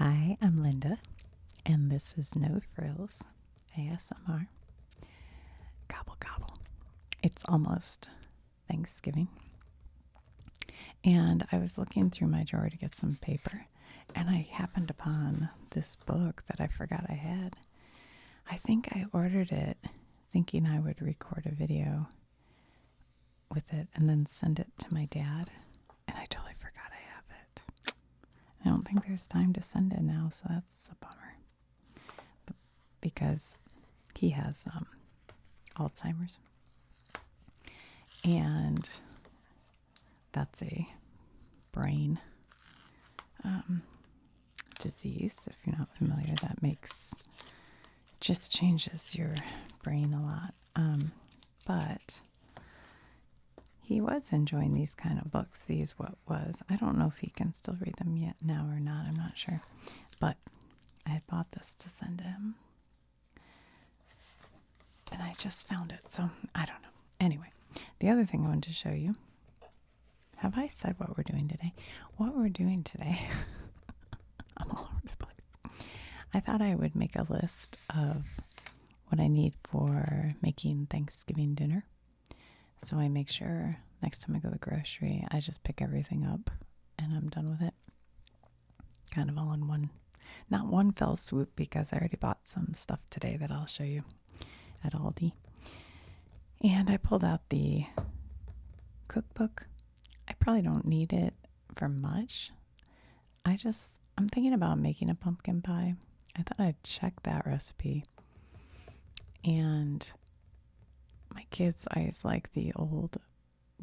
Hi, I'm Linda, and this is No Frills ASMR. Gobble gobble. It's almost Thanksgiving, and I was looking through my drawer to get some paper, and I happened upon this book that I forgot I had. I think I ordered it thinking I would record a video with it and then send it to my dad, and I totally forgot I have it. I don't think there's time to send it now, so that's a bummer. Because he has Alzheimer's, and that's a brain disease. If you're not familiar, that just changes your brain a lot. But he was enjoying these kind of books. I don't know if he can still read them yet now or not. I'm not sure. But I had bought this to send to him. And I just found it, so I don't know. Anyway, the other thing I wanted to show you. Have I said what we're doing today? What we're doing today, I'm all over the place. I thought I would make a list of what I need for making Thanksgiving dinner. So I make sure next time I go to the grocery, I just pick everything up and I'm done with it. Kind of all in one, not one fell swoop, because I already bought some stuff today that I'll show you at Aldi. And I pulled out the cookbook. I probably don't need it for much. I'm thinking about making a pumpkin pie. I thought I'd check that recipe. And my kids always like the old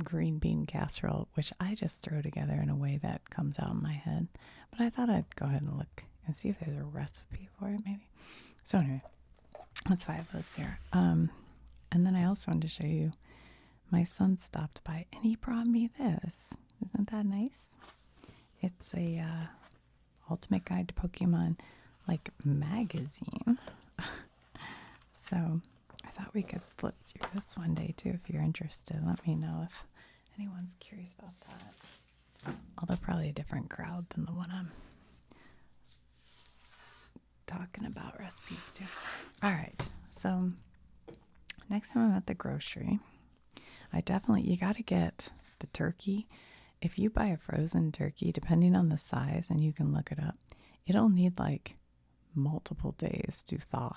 green bean casserole, which I just throw together in a way that comes out in my head. But I thought I'd go ahead and look and see if there's a recipe for it, maybe. So anyway, that's 5 of us here. And then I also wanted to show you, my son stopped by and he brought me this. Isn't that nice? It's a Ultimate Guide to Pokemon magazine. So I thought we could flip through this one day too if you're interested. Let me know if anyone's curious about that. Although probably a different crowd than the one I'm talking about recipes to. All right, so next time I'm at the grocery, you got to get the turkey. If you buy a frozen turkey, depending on the size, and you can look it up, it'll need multiple days to thaw.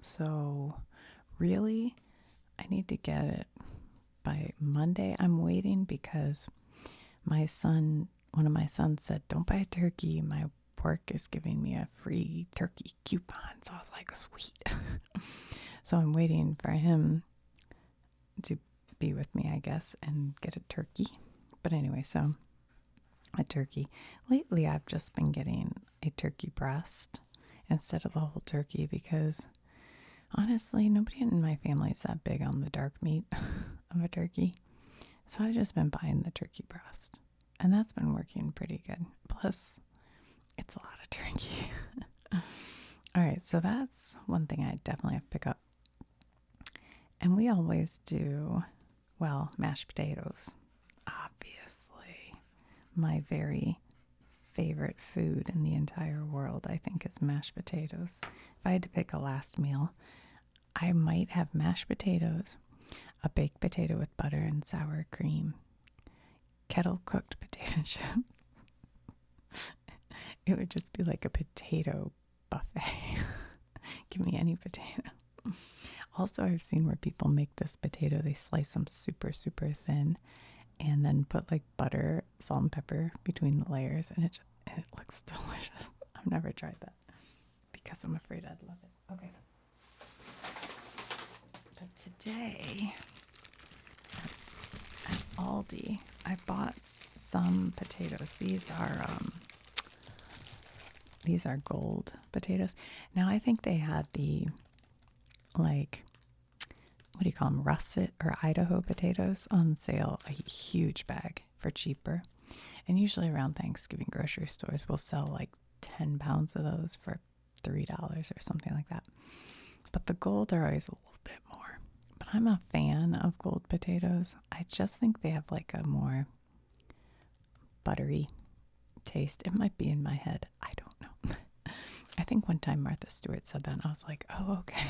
So really, I need to get it by Monday. I'm waiting because one of my sons said, don't buy a turkey. My work is giving me a free turkey coupon. So I was like, sweet. So I'm waiting for him to be with me, I guess, and get a turkey. But anyway, so a turkey. Lately, I've just been getting a turkey breast instead of the whole turkey because honestly, nobody in my family is that big on the dark meat of a turkey. So I've just been buying the turkey breast. And that's been working pretty good. Plus, it's a lot of turkey. All right, so that's one thing I definitely have to pick up. And we always do, mashed potatoes. Obviously, my very favorite food in the entire world, I think, is mashed potatoes. If I had to pick a last meal, I might have mashed potatoes, a baked potato with butter and sour cream, kettle cooked potato chips. It would just be like a potato buffet. Give me any potato. Also, I've seen where people make this potato, they slice them super, super thin and then put butter, salt, and pepper between the layers, and it looks delicious. I've never tried that because I'm afraid I'd love it. Okay. But today at Aldi, I bought some potatoes. These are gold potatoes. Now, I think they had the what do you call them, russet or Idaho potatoes on sale, a huge bag for cheaper. And usually around Thanksgiving, grocery stores will sell 10 pounds of those for $3 or something like that. But the gold are always a little bit more. But I'm a fan of gold potatoes. I just think they have a more buttery taste. It might be in my head. I don't know. I think one time Martha Stewart said that, and I was like, oh, okay.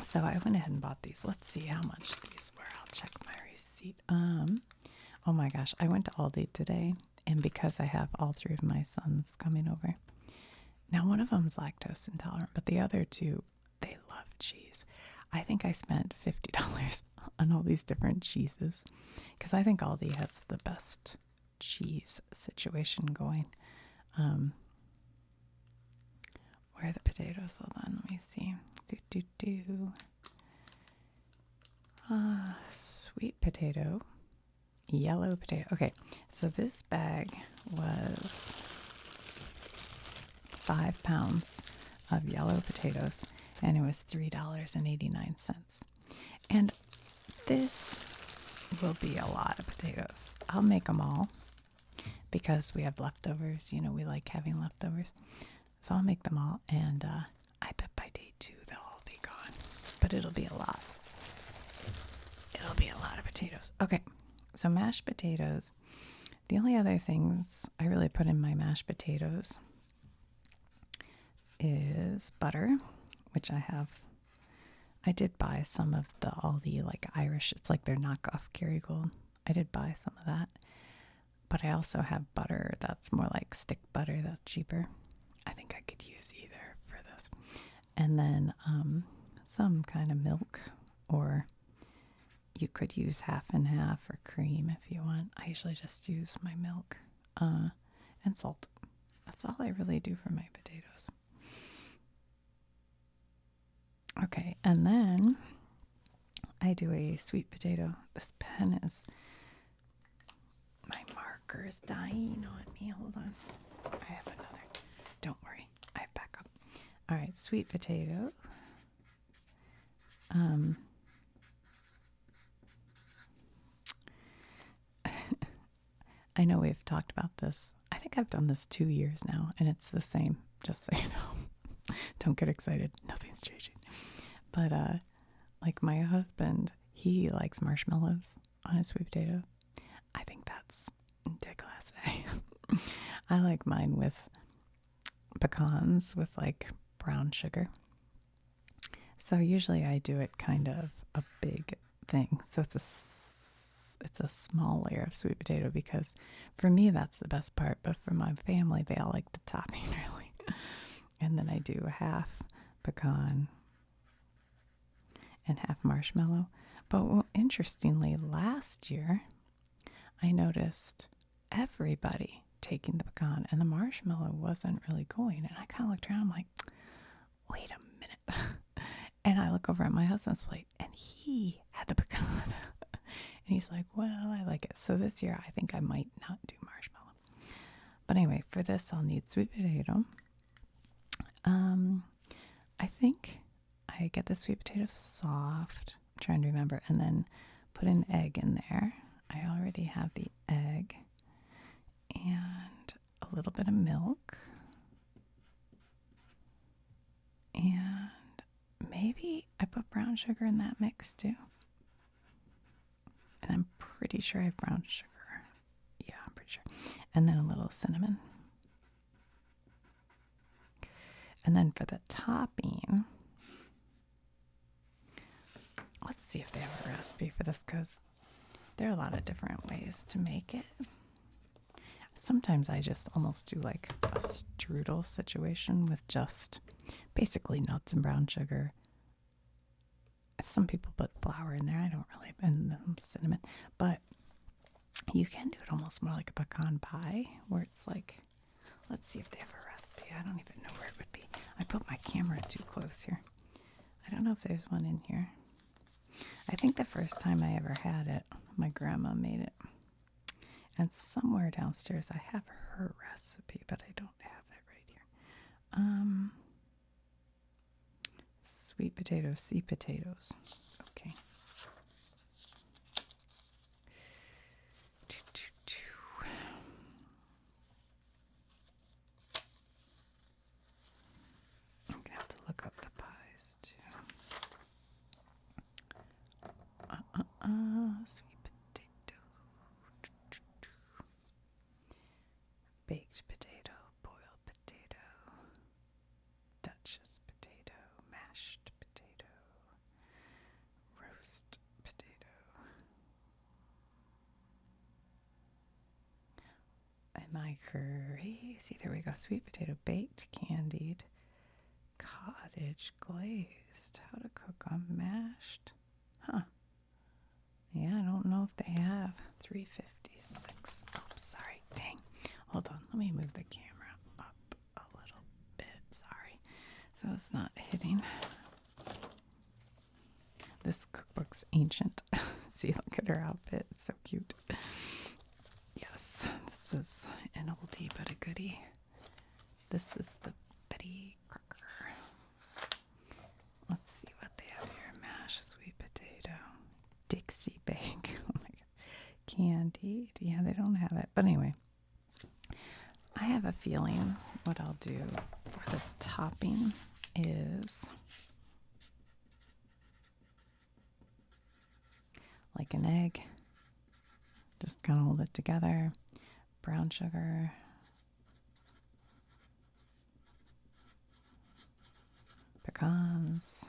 So I went ahead and bought these. Let's see how much these were. I'll check my receipt. Oh my gosh, I went to Aldi today, and because I have all three of my sons coming over. Now, one of them's lactose intolerant, but the other two, they love cheese. I think I spent $50 on all these different cheeses because I think Aldi has the best cheese situation going. Where are the potatoes? Hold on, let me see. Sweet potato, yellow potato. Okay, so this bag was 5 pounds of yellow potatoes, and it was $3.89. And this will be a lot of potatoes. I'll make them all because we have leftovers. You know, we like having leftovers. So I'll make them all, and I bet by day 2 they'll all be gone. But it'll be a lot. It'll be a lot of potatoes. Okay, so mashed potatoes. The only other things I really put in my mashed potatoes is butter, which I have. I did buy some of the Aldi, like Irish. It's like their knockoff Kerrygold. I did buy some of that. But I also have butter that's more like stick butter that's cheaper. I think I could use either for this. And then some kind of milk, or you could use half and half or cream if you want. I usually just use my milk and salt. That's all I really do for my potatoes. Okay, and then I do a sweet potato. This pen is, my marker is dying on me. Hold on. I have another. Don't worry, I have backup. All right, sweet potato. I know we've talked about this. I think I've done this 2 years now, and it's the same, just so you know. Don't get excited. Nothing's changing. But, like my husband, he likes marshmallows on his sweet potato. I think that's ridiculous. I like mine with pecans with like brown sugar. So usually I do it kind of a big thing. So it's a small layer of sweet potato because for me that's the best part, but for my family they all like the topping really. And then I do half pecan and half marshmallow. But interestingly, last year I noticed everybody taking the pecan and the marshmallow wasn't really going. And I kind of looked around, I'm like, wait a minute. And I look over at my husband's plate and he had the pecan. And he's like, well, I like it. So this year I think I might not do marshmallow. But anyway, for this I'll need sweet potato. I think I get the sweet potato soft. I'm trying to remember. And then put an egg in there. I already have the egg. And a little bit of milk. And maybe I put brown sugar in that mix too. And I'm pretty sure I have brown sugar. Yeah, I'm pretty sure. And then a little cinnamon. And then for the topping, let's see if they have a recipe for this because there are a lot of different ways to make it. Sometimes I just almost do like a strudel situation with just basically nuts and brown sugar. Some people put flour in there. I don't really, and cinnamon. But you can do it almost more like a pecan pie where it's like, let's see if they have a recipe. I don't even know where it would be. I put my camera too close here. I don't know if there's one in here. I think the first time I ever had it, my grandma made it. And somewhere downstairs I have her recipe, but I don't have it right here. Sweet potatoes, sweet potatoes. Okay. I'm gonna have to look up the pies too. Sweet potato. baked potato, boiled potato, Duchess potato, mashed potato, roast potato. Am I crazy? There we go. Sweet potato, baked, candied, cottage glazed. How to cook on mashed? Huh. Yeah, I don't know if they have. 356. Oh, sorry. Dang. Hold on. Let me move the camera up a little bit. Sorry. So it's not hitting. This cookbook's ancient. See, look at her outfit. It's so cute. Yes, this is an oldie but a goodie. This is the Betty Crocker. Let's see what they have here. Mashed sweet potato. Dixie bake. Oh my god. Candied. Yeah, they don't have it. But anyway, I have a feeling what I'll do for the topping is like an egg. Just kind of hold it together. Brown sugar. Pecans.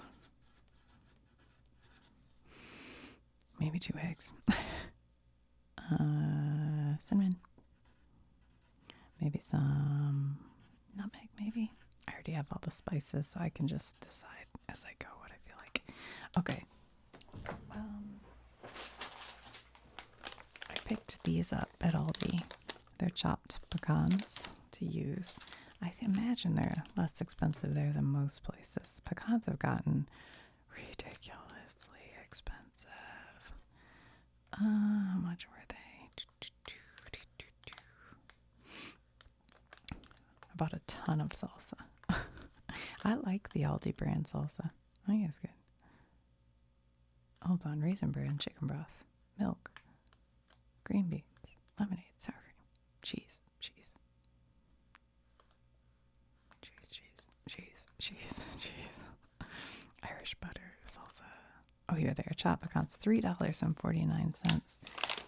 Maybe 2 eggs. Cinnamon. Maybe some nutmeg, maybe. I already have all the spices, so I can just decide as I go what I feel like. Okay. I picked these up at Aldi. They're chopped pecans to use. I imagine they're less expensive there than most places. Pecans have gotten ridiculously expensive. How much were they? I bought a ton of salsa. I like the Aldi brand salsa. I think it's good. Hold on. Raisin bran, chicken broth, milk, green beans, lemonade, sour cream, cheese. Irish butter, salsa. Oh, here they are. Chopped pecans. $3.49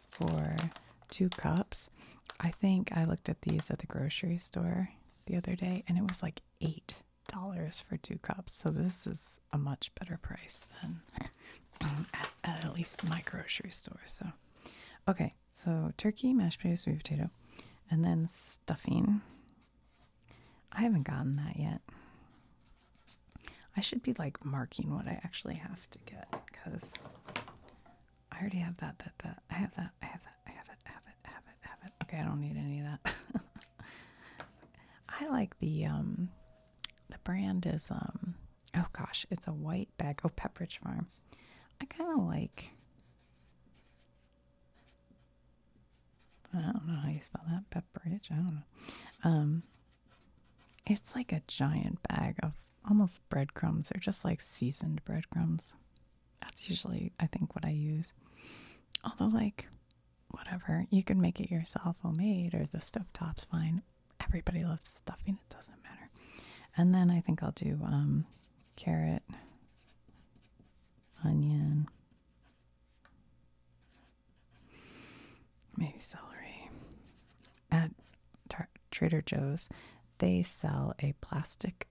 for 2 cups. I think I looked at these at the grocery store the other day, and it was like $8 for 2 cups. So this is a much better price than at least my grocery store. So, okay. So turkey, mashed potato, sweet potato, and then stuffing. I haven't gotten that yet. I should be like marking what I actually have to get because I already have that. I have that. Okay, I don't need any of that. I like the brand is oh gosh, it's a white bag. Oh, Pepperidge Farm. I kind of like. I don't know how you spell that. Pepperidge. I don't know. It's like a giant bag of almost breadcrumbs. They're just like seasoned breadcrumbs. That's usually, I think, what I use. Although, like, whatever. You can make it yourself, homemade, or the stovetop's fine. Everybody loves stuffing. It doesn't matter. And then I think I'll do carrot, onion, maybe celery. At Trader Joe's, they sell a plastic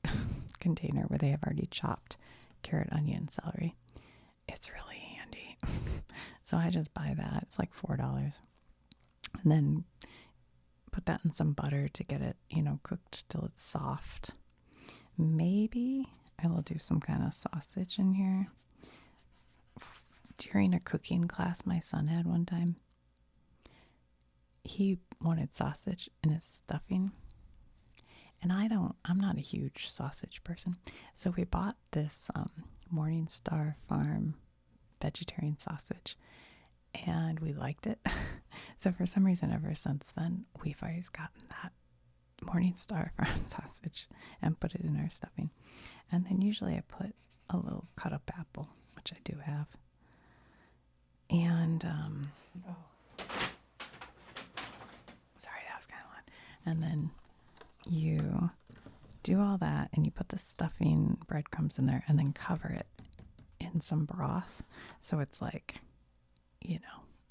container where they have already chopped carrot, onion, celery. It's really handy. So I just buy that. It's like $4. And then put that in some butter to get it, cooked till it's soft. Maybe I will do some kind of sausage in here. During a cooking class my son had one time, he wanted sausage in his stuffing. And I'm not a huge sausage person. So we bought this Morningstar Farm vegetarian sausage. And we liked it. So for some reason, ever since then, we've always gotten that Morningstar Farm sausage and put it in our stuffing. And then usually I put a little cut up apple, which I do have. And, sorry, that was kind of loud. And then you do all that and you put the stuffing breadcrumbs in there and then cover it in some broth. So it's like,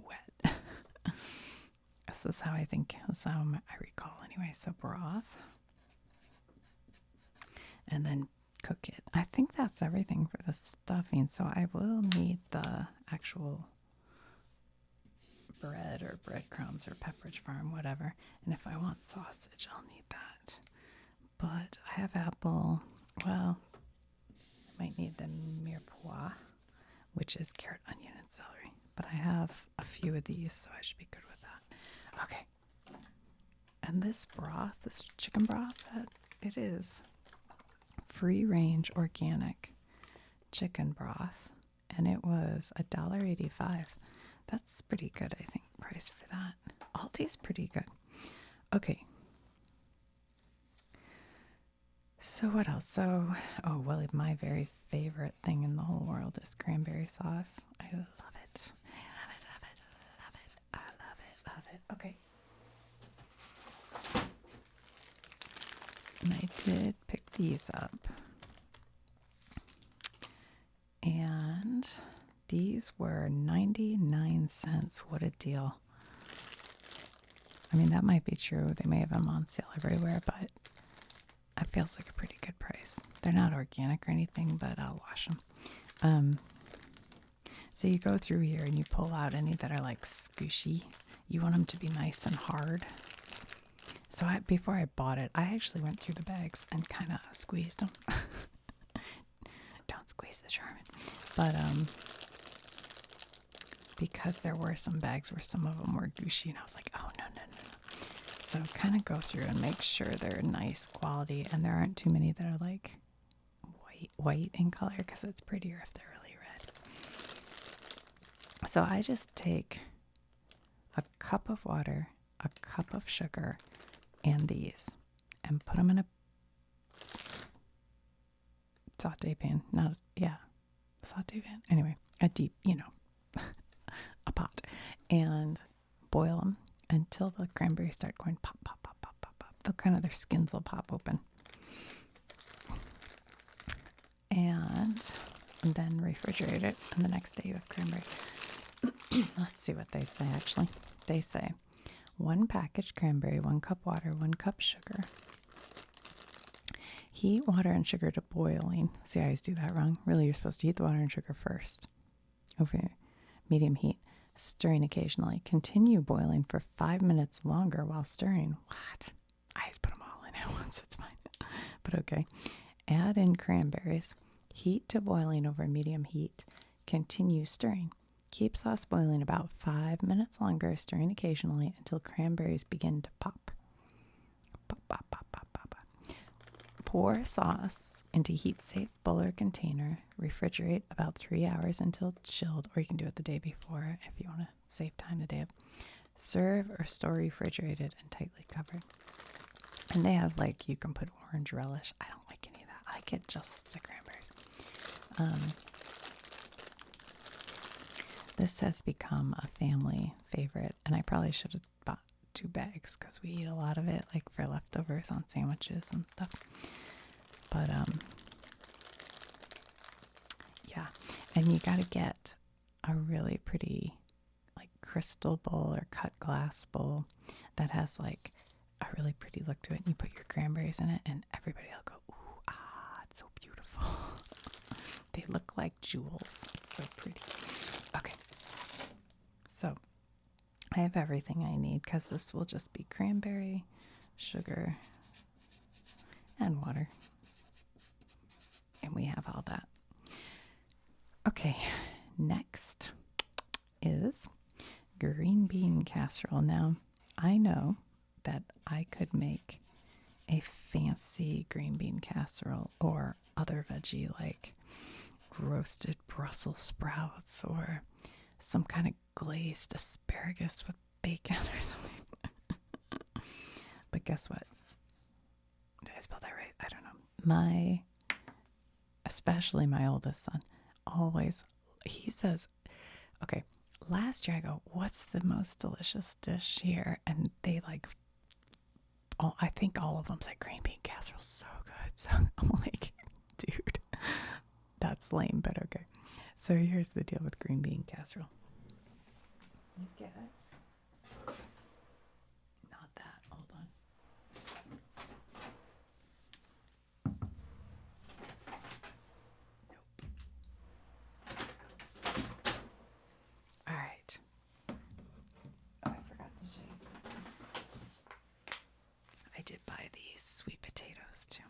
wet. this is how I think, this is how I recall anyway. So broth. And then cook it. I think that's everything for the stuffing. So I will need the actual bread or breadcrumbs or Pepperidge Farm, whatever. And if I want sausage, I'll need that. But I have apple. Well, I might need the mirepoix, which is carrot, onion, and celery. But I have a few of these, so I should be good with that. Okay. And this broth, this chicken broth, it is free-range organic chicken broth, and it was $1.85. That's pretty good, I think, price for that. Aldi's pretty good. Okay. So what else? So, oh, well, my very favorite thing in the whole world is cranberry sauce. I love it. I love it, love it, love it. I love it, love it. Okay. And I did pick these up. And these were 99 cents. What a deal. I mean, that might be true. They may have them on sale everywhere, but it feels like a pretty good price. They're not organic or anything, but I'll wash them. So you go through here and you pull out any that are like squishy. You want them to be nice and hard. So before I bought it, I actually went through the bags and kind of squeezed them. Don't squeeze the Charmin. But because there were some bags where some of them were gushy, and I was like, oh, no. So kind of go through and make sure they're nice quality, and there aren't too many that are like white in color, because it's prettier if they're really red. So I just take a cup of water, a cup of sugar, and these, and put them in a saute pan. Saute pan. Anyway, a deep, a pot, and boil them until the cranberries start going pop, pop, pop, pop, pop, pop. Their skins will pop open. And then refrigerate it, and the next day you have cranberry. Let's see what they say, actually. They say 1 packaged cranberry, 1 cup water, 1 cup sugar. Heat water and sugar to boiling. See, I always do that wrong. Really, you're supposed to heat the water and sugar first over medium heat. Stirring occasionally. Continue boiling for 5 minutes longer while stirring. What? I just put them all in at once. It's fine. But okay. Add in cranberries. Heat to boiling over medium heat. Continue stirring. Keep sauce boiling about 5 minutes longer, stirring occasionally until cranberries begin to pop. Pop, pop, pop, pop, pop, pop. Pour sauce into heat-safe bowl or container. Refrigerate about 3 hours until chilled, or you can do it the day before if you want to save time the day of. Serve or store refrigerated and tightly covered. And they have, you can put orange relish. I don't like any of that. I like it just the cranberries. This has become a family favorite, and I probably should have bought 2 bags because we eat a lot of it, for leftovers on sandwiches and stuff. But yeah, and you got to get a really pretty crystal bowl or cut glass bowl that has a really pretty look to it, and you put your cranberries in it, and everybody will go, ooh, it's so beautiful. They look like jewels. It's so pretty. Okay, so I have everything I need because this will just be cranberry, sugar, and water. And we have all that. Okay, next is green bean casserole. Now, I know that I could make a fancy green bean casserole or other veggie like roasted Brussels sprouts or some kind of glazed asparagus with bacon or something. But guess what? Did I spell that right? I don't know. Especially my oldest son, he says, okay, last year I go, what's the most delicious dish here? And they I think all of them said green bean casserole, so good. So I'm like, dude, that's lame, but okay. So here's the deal with green bean casserole. You get did buy these sweet potatoes too.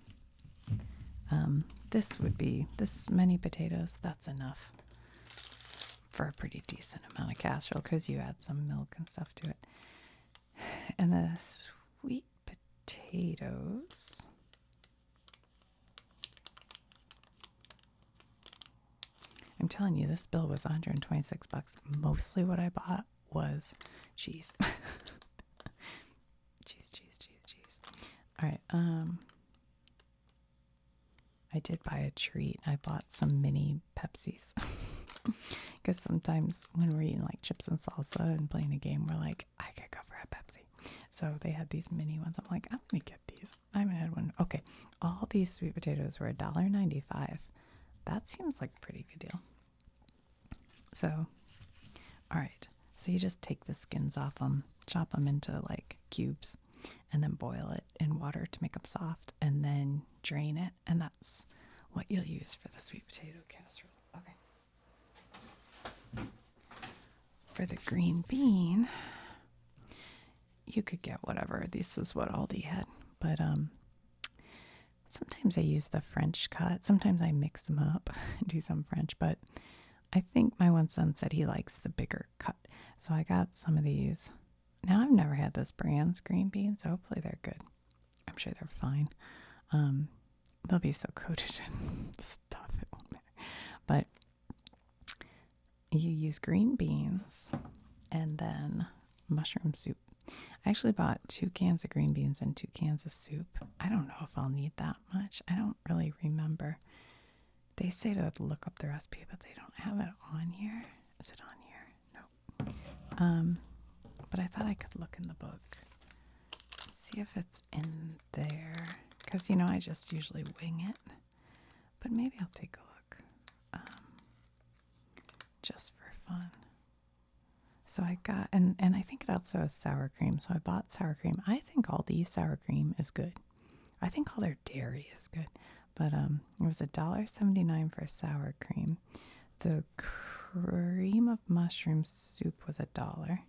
This many potatoes, that's enough for a pretty decent amount of casserole because you add some milk and stuff to it. And the sweet potatoes, I'm telling you, this bill was $126. Mostly what I bought was cheese. cheese. All right. I did buy a treat. I bought some mini Pepsis. Because sometimes when we're eating like chips and salsa and playing a game, we're like, I could go for a Pepsi. So they had these mini ones. I'm like, I'm going to get these. I haven't had one. Okay. All these sweet potatoes were $1.95. That seems like a pretty good deal. So, all right. So you just take the skins off them, chop them into like cubes, and then boil it in water to make them soft, and then drain it. And that's what you'll use for the sweet potato casserole. Okay. For the green bean, you could get whatever. This is what Aldi had. But sometimes I use the French cut. Sometimes I mix them up and do some French. But I think my one son said he likes the bigger cut. So I got some of these. Now, I've never had this brand's green beans, so hopefully they're good. I'm sure they're fine. They'll be so coated in stuff, it won't matter. But you use green beans and then mushroom soup. I actually bought 2 cans of green beans and 2 cans of soup. I don't know if I'll need that much. I don't really remember. They say to look up the recipe, but they don't have it on here. Is it on here? No. But I thought I could look in the book and see if it's in there. Because, I just usually wing it. But maybe I'll take a look. Just for fun. So I got, and I think it also has sour cream. So I bought sour cream. I think Aldi sour cream is good. I think all their dairy is good. But it was $1.79 for sour cream. The cream of mushroom soup was $1.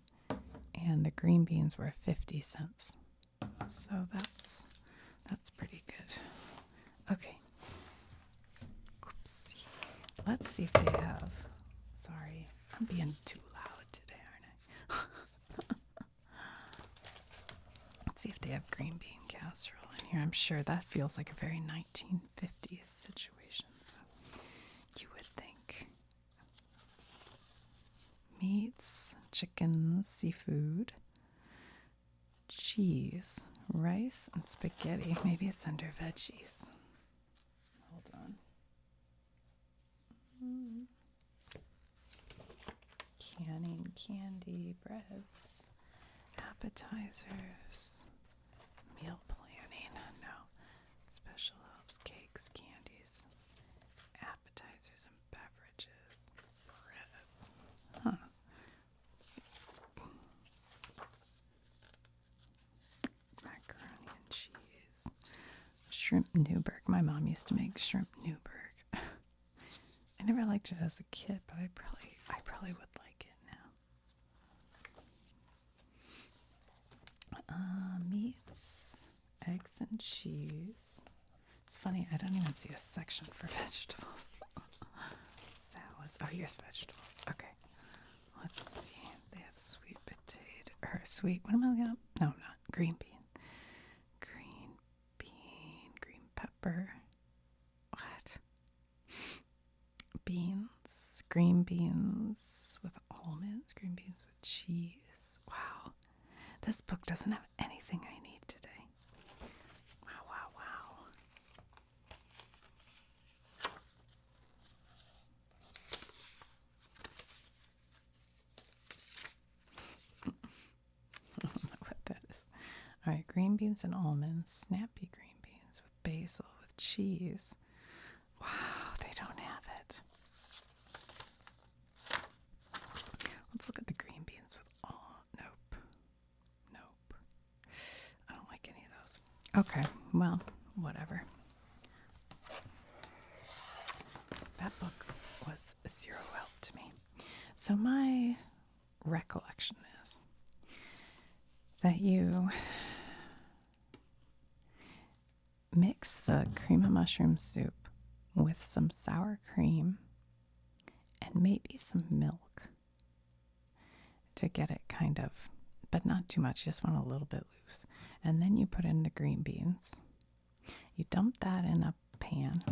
And the green beans were 50 cents. So that's pretty good. Okay. Oopsie. Let's see if they have. Sorry, I'm being too loud today, aren't I? Let's see if they have green bean casserole in here. I'm sure that feels like a very 1950s situation. So you would think. Meats, chickens, seafood, cheese, rice, and spaghetti. Maybe it's under veggies. Hold on. Canning, candy, breads, appetizers, meal planning. No. Special helps, cakes, candies, appetizers, and beverages, breads. Huh. Macaroni and cheese. Shrimp Newburg. My mom used to make shrimp Newburg. I never liked it as a kid, but I probably would like it now. Meats, eggs, and cheese. It's funny, I don't even see a section for vegetables. Salads. Oh, here's vegetables. Okay. Let's see. They have sweet potato. Or sweet. What am I looking at? No, not. Green bean. Green bean. Green pepper. What? Beans. Green beans with almonds. Green beans with cheese. Wow. This book doesn't have anything I need today. Wow. I don't know what that is. All right, green beans and almonds. Snappy green beans with basil with cheese. Wow, they don't have it. Let's look at the green beans with Nope. I don't like any of those. Okay, well, whatever. That book was zero help to me. So my recollection is that you mix the cream of mushroom soup with some sour cream and maybe some milk to get it kind of, but not too much, you just want a little bit loose. And then you put in the green beans. You dump that in a pan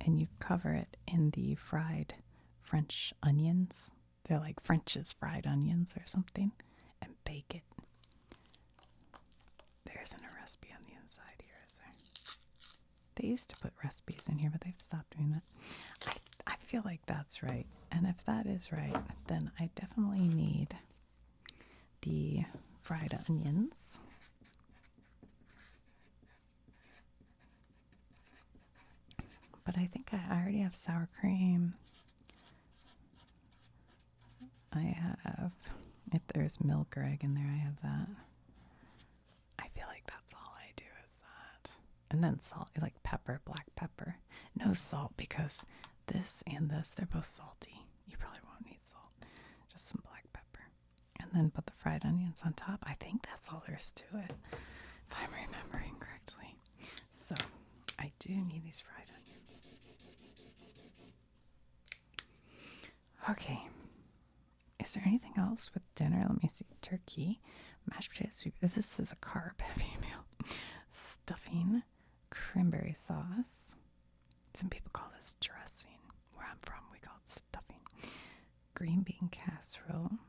and you cover it in the fried French onions. They're like French's fried onions or something, and bake it. There isn't a recipe on the inside here, is there? They used to put recipes in here, but they've stopped doing that. I feel like that's right. And if that is right, then I definitely need the fried onions. But I think I already have sour cream. I have, if there's milk or egg in there, I have that. I feel like that's all I do is that. And then salt, like pepper, black pepper. No salt because this and this, they're both salty. You probably won't need salt. Just some black pepper. And then put the fried onions on top. I think that's all there is to it, if I'm remembering correctly. So I do need these fried onions. Okay. Is there anything else with dinner? Let me see. Turkey, mashed potato soup. This is a carb-heavy meal. Stuffing, cranberry sauce. Some people call this dressing. Where I'm from, we call it stuffing. Green bean casserole.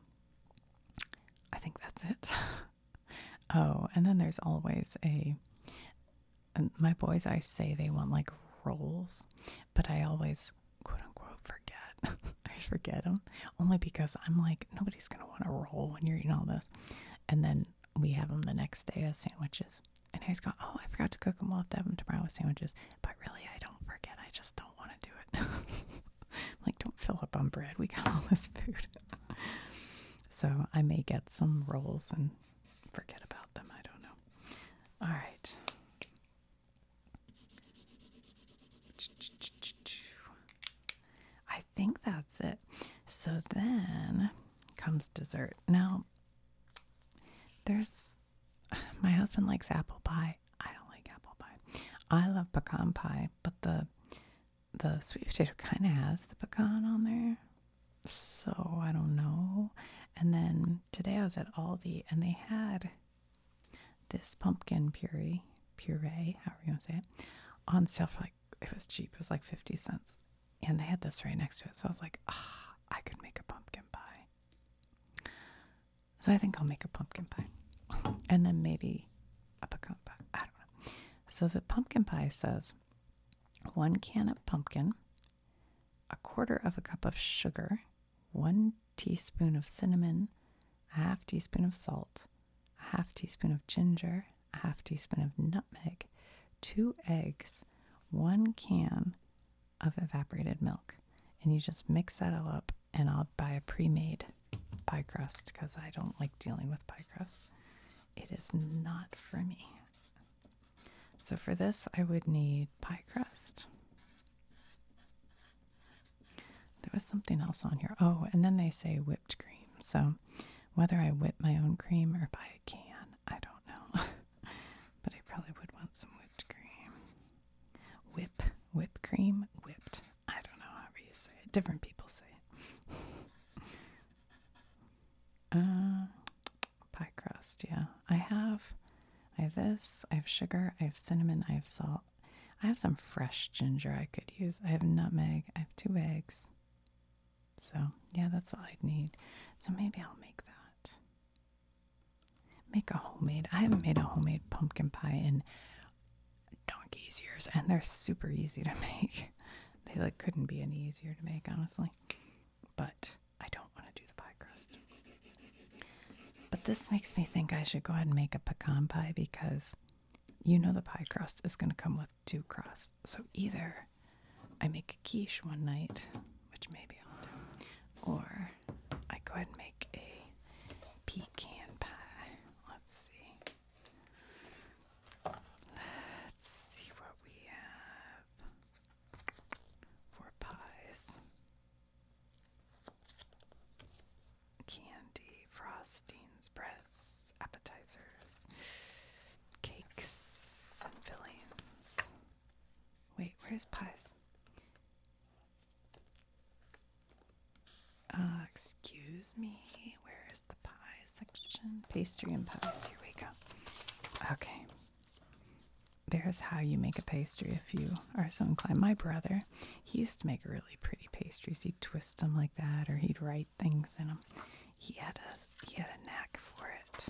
I think that's it. Oh, and then there's always and my boys, I say they want like rolls, but I always, quote unquote, forget. I forget them, only because I'm like, nobody's going to want a roll when you're eating all this. And then we have them the next day as sandwiches. And I always go, oh, I forgot to cook them. We'll have to have them tomorrow as sandwiches. But really, I don't forget. I just don't want to do it. Like, don't fill up on bread. We got all this food. So I may get some rolls and forget about them. I don't know. All right. I think that's it. So then comes dessert. Now, my husband likes apple pie. I don't like apple pie. I love pecan pie, but the sweet potato kind of has the pecan on there. So I don't know. And then today I was at Aldi and they had this pumpkin puree, however you want to say it, on sale for like, it was cheap. It was like 50 cents. And they had this right next to it. So I was like, I could make a pumpkin pie. So I think I'll make a pumpkin pie. And then maybe a pecan pie. I don't know. So the pumpkin pie says 1 can of pumpkin, 1/4 cup of sugar, 1 teaspoon of cinnamon, a 1/2 teaspoon of salt, a 1/2 teaspoon of ginger, a 1/2 teaspoon of nutmeg, 2 eggs, 1 can of evaporated milk. And you just mix that all up, and I'll buy a pre-made pie crust because I don't like dealing with pie crust. It is not for me. So for this, I would need pie crust. There was something else on here. Oh, and then they say whipped cream. So whether I whip my own cream or buy a can, I don't know. But I probably would want some whipped cream. Whipped cream, whipped. I don't know however you say it. Different people say it. Pie crust, yeah. I have this, I have sugar, I have cinnamon, I have salt. I have some fresh ginger I could use. I have nutmeg, I have 2 eggs. So, yeah, that's all I'd need. So maybe I'll make that. Make a homemade. I haven't made a homemade pumpkin pie in donkey's years, and they're super easy to make. They like couldn't be any easier to make, honestly. But I don't want to do the pie crust. But this makes me think I should go ahead and make a pecan pie because you know the pie crust is going to come with 2 crusts. So either I make a quiche one night, which maybe I'll do, or I go ahead and make a pecan pie. Let's see. Let's see what we have for pies. Candy, frostings, breads, appetizers, cakes, and fillings. Where's pies? Excuse me. Where is the pie section? Pastry and pies. Here we go. Okay. There's how you make a pastry if you are so inclined. My brother, he used to make really pretty pastries. He'd twist them like that, or he'd write things in them. He had a knack for it.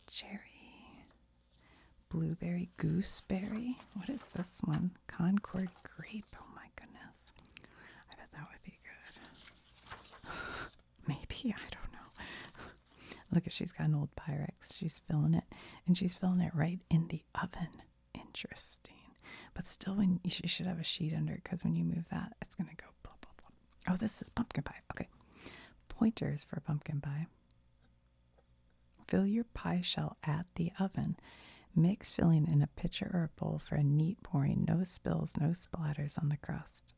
Cherry, blueberry, gooseberry. What is this one? Concord grape. Oh my goodness. I bet that would be good. Maybe, I don't know. Look, she's got an old Pyrex. She's filling it, and she's filling it right in the oven. Interesting. But still, you should have a sheet under it, because when you move that, it's going to go blah, blah, blah. Oh, this is pumpkin pie. Okay. Pointers for pumpkin pie. Fill your pie shell at the oven. Mix filling in a pitcher or a bowl for a neat pouring. No spills, no splatters on the crust.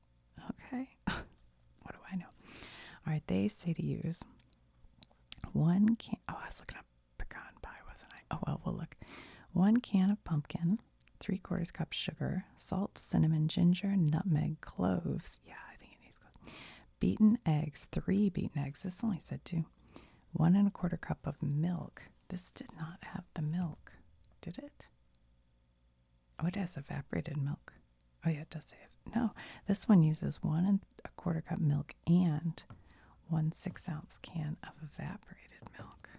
Okay. What do I know? All right, they say to use 1 can. Oh, I was looking up pecan pie, wasn't I? Oh, well, we'll look. 1 can of pumpkin, 3/4 cup sugar, salt, cinnamon, ginger, nutmeg, cloves. Yeah, I think it needs cloves. Beaten eggs, 3 beaten eggs. This only said 2. 1 1/4 cup of milk. This did not have the milk, did it? Oh, it has evaporated milk. Oh, yeah, it does say it. No, this one uses 1 1/4 cup milk and 1 6-ounce can of evaporated milk.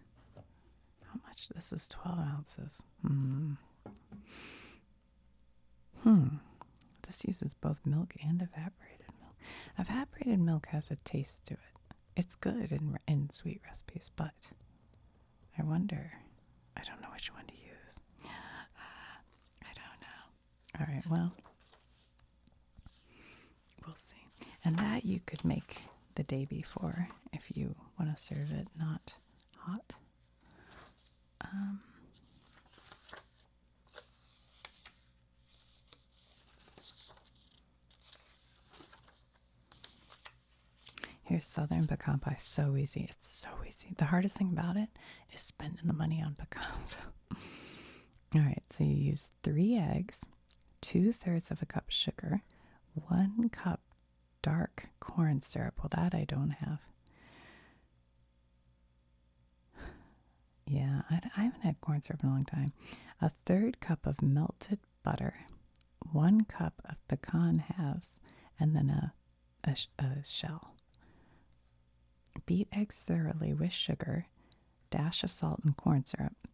How much? This is 12 ounces. This uses both milk and evaporated milk. Evaporated milk has a taste to it. It's good in sweet recipes, but I wonder, I don't know which one to use. I don't know. All right, well, we'll see. And that you could make the day before if you want to serve it not hot. Here's Southern pecan pie. So easy. It's so easy. The hardest thing about it is spending the money on pecans. All right, so you use 3 eggs, 2/3 of a cup sugar, 1 cup dark corn syrup. Well, that I don't have. Yeah, I haven't had corn syrup in a long time. 1/3 cup of melted butter, 1 cup of pecan halves, and then a shell. Beat eggs thoroughly with sugar, dash of salt and corn syrup,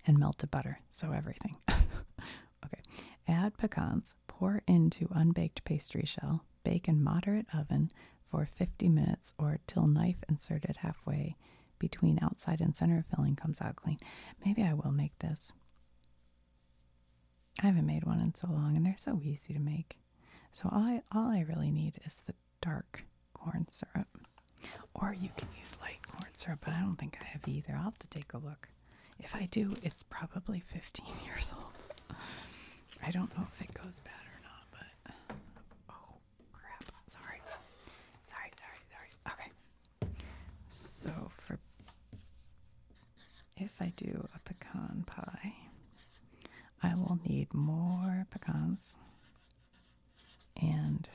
and melted butter. So everything. Okay. Add pecans, pour into unbaked pastry shell, bake in moderate oven for 50 minutes or till knife inserted halfway between outside and center filling comes out clean. Maybe I will make this. I haven't made one in so long, and they're so easy to make. So all I really need is the dark corn syrup. Or you can use light corn syrup, but I don't think I have either. I'll have to take a look. If I do, it's probably 15 years old. I don't know if it goes bad or not, but oh crap. Sorry. Okay. So if I do a pecan pie, I will need more pecans and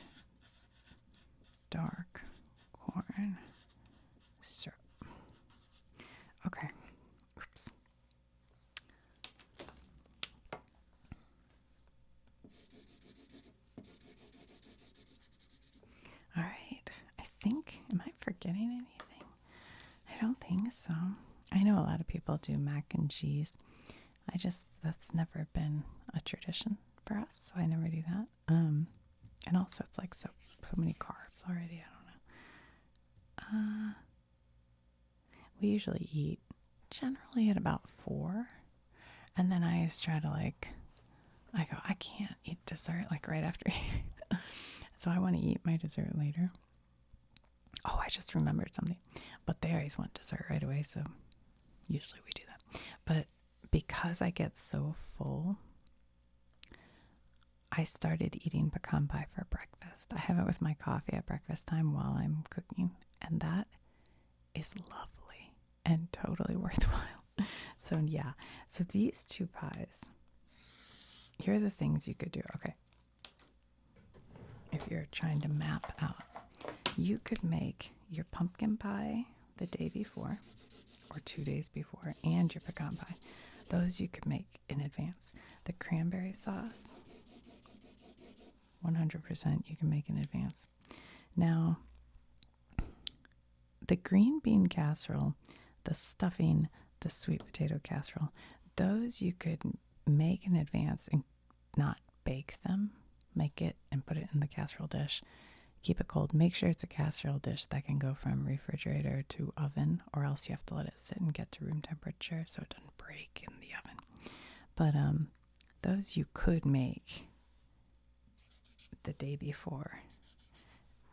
dark corn syrup. Okay. Oops. All right. I think, am I forgetting anything? I don't think so. I know a lot of people do mac and cheese. That's never been a tradition for us, so I never do that. And also it's like so many carbs already. I don't know. We usually eat generally at about 4, and then I always try to I go, I can't eat dessert like right after. So I want to eat my dessert later. Oh, I just remembered something. But they always want dessert right away, so usually we do that. But because I get so full, I started eating pecan pie for breakfast. I have it with my coffee at breakfast time while I'm cooking, and that is lovely and totally worthwhile. So, yeah. So, these two pies, here are the things you could do. Okay. If you're trying to map out, you could make your pumpkin pie the day before or 2 days before and your pecan pie. Those you could make in advance. The cranberry sauce, 100% you can make in advance. Now, the green bean casserole, the stuffing, the sweet potato casserole, those you could make in advance and not bake them. Make it and put it in the casserole dish. Keep it cold. Make sure it's a casserole dish that can go from refrigerator to oven, or else you have to let it sit and get to room temperature so it doesn't break in the oven. But those you could make the day before,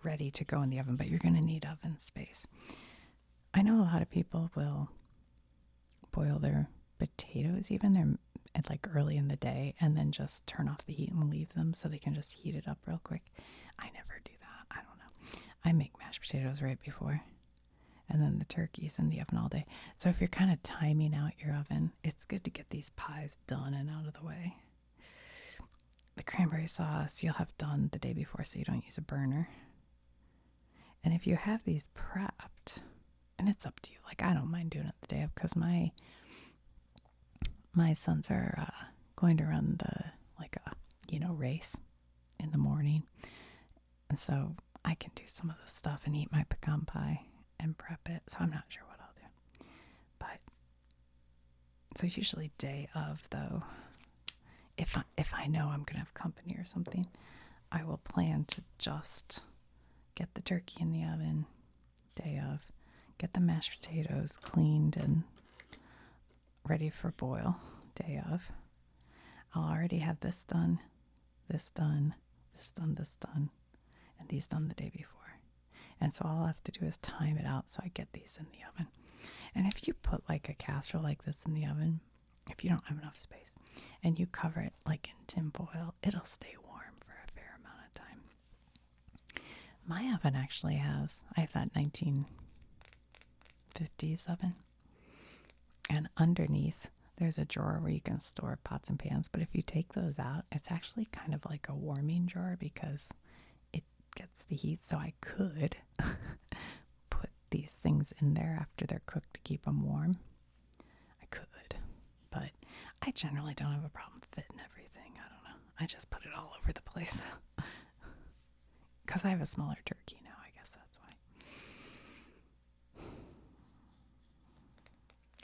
ready to go in the oven, but you're going to need oven space. I know a lot of people will boil their potatoes even they're at like early in the day and then just turn off the heat and leave them so they can just heat it up real quick. I never do that. I don't know. I make mashed potatoes right before, and then the turkey's in the oven all day. So if you're kind of timing out your oven, it's good to get these pies done and out of the way. The cranberry sauce you'll have done the day before so you don't use a burner. And if you have these prepped, and it's up to you, like I don't mind doing it the day of because my sons are going to run a race in the morning, and so I can do some of the stuff and eat my pecan pie and prep it. So I'm not sure what I'll do, but so usually day of though, if I know I'm gonna have company or something, I will plan to just get the turkey in the oven day of, get the mashed potatoes cleaned and ready for boil day of. I'll already have this done, this done, this done, this done, and these done the day before. And so all I have to do is time it out so I get these in the oven. And if you put like a casserole like this in the oven, if you don't have enough space, and you cover it like in tin foil, it'll stay warm for a fair amount of time. My oven actually I have that 1950s oven. And underneath, there's a drawer where you can store pots and pans. But if you take those out, it's actually kind of like a warming drawer because it gets the heat. So I could put these things in there after they're cooked to keep them warm. I could. But I generally don't have a problem fitting everything. I don't know. I just put it all over the place. Because I have a smaller turkey now, I guess that's why.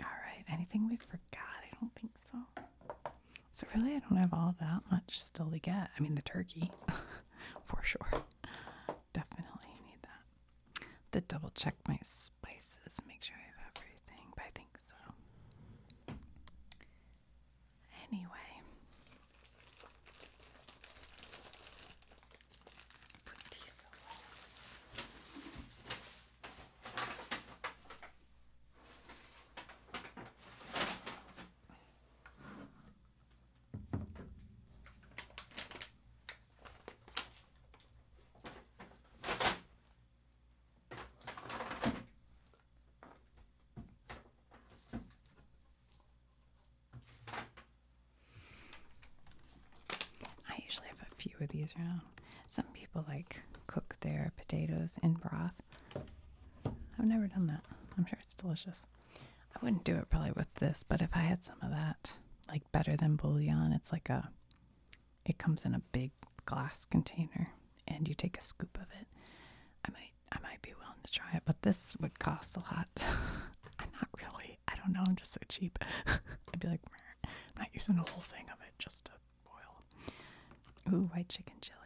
All right, anything we forgot? I don't think so. So really, I don't have all that much still to get. I mean, the turkey, for sure. Definitely need that. To double check my spices, make sure I have everything, but I think so. Anyway. Put these away. I usually have a few of these around. Some people cook their potatoes in broth. I've never done that. I'm sure it's delicious. I wouldn't do it probably with this, but if I had some of that, like better than bouillon, it comes in a big glass container and you take a scoop of it. I might be willing to try it, but this would cost a lot. I'm not really. I don't know. I'm just so cheap. I'd be like, I'm not using a whole thing of it just to boil. Ooh, white chicken chili.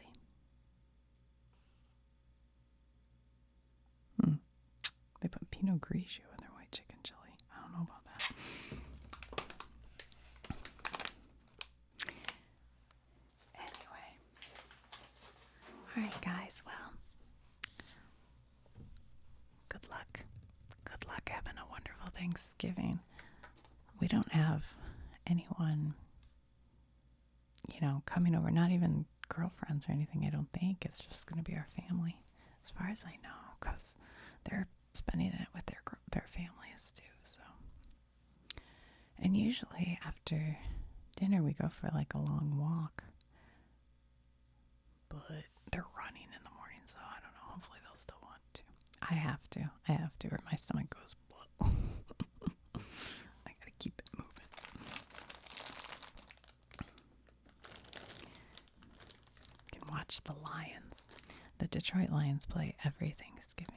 They put Pinot Grigio in their white chicken chili. I don't know about that. Anyway. All right, guys. Well, good luck. Good luck having a wonderful Thanksgiving. We don't have anyone, coming over. Not even girlfriends or anything, I don't think. It's just going to be our family, as far as I know, because they're spending it with their families too. So And usually after dinner, we go for like a long walk. But they're running in the morning, so I don't know. Hopefully they'll still want to. I have to, or my stomach goes, I gotta keep it moving. Can watch the Lions. The Detroit Lions play every Thanksgiving.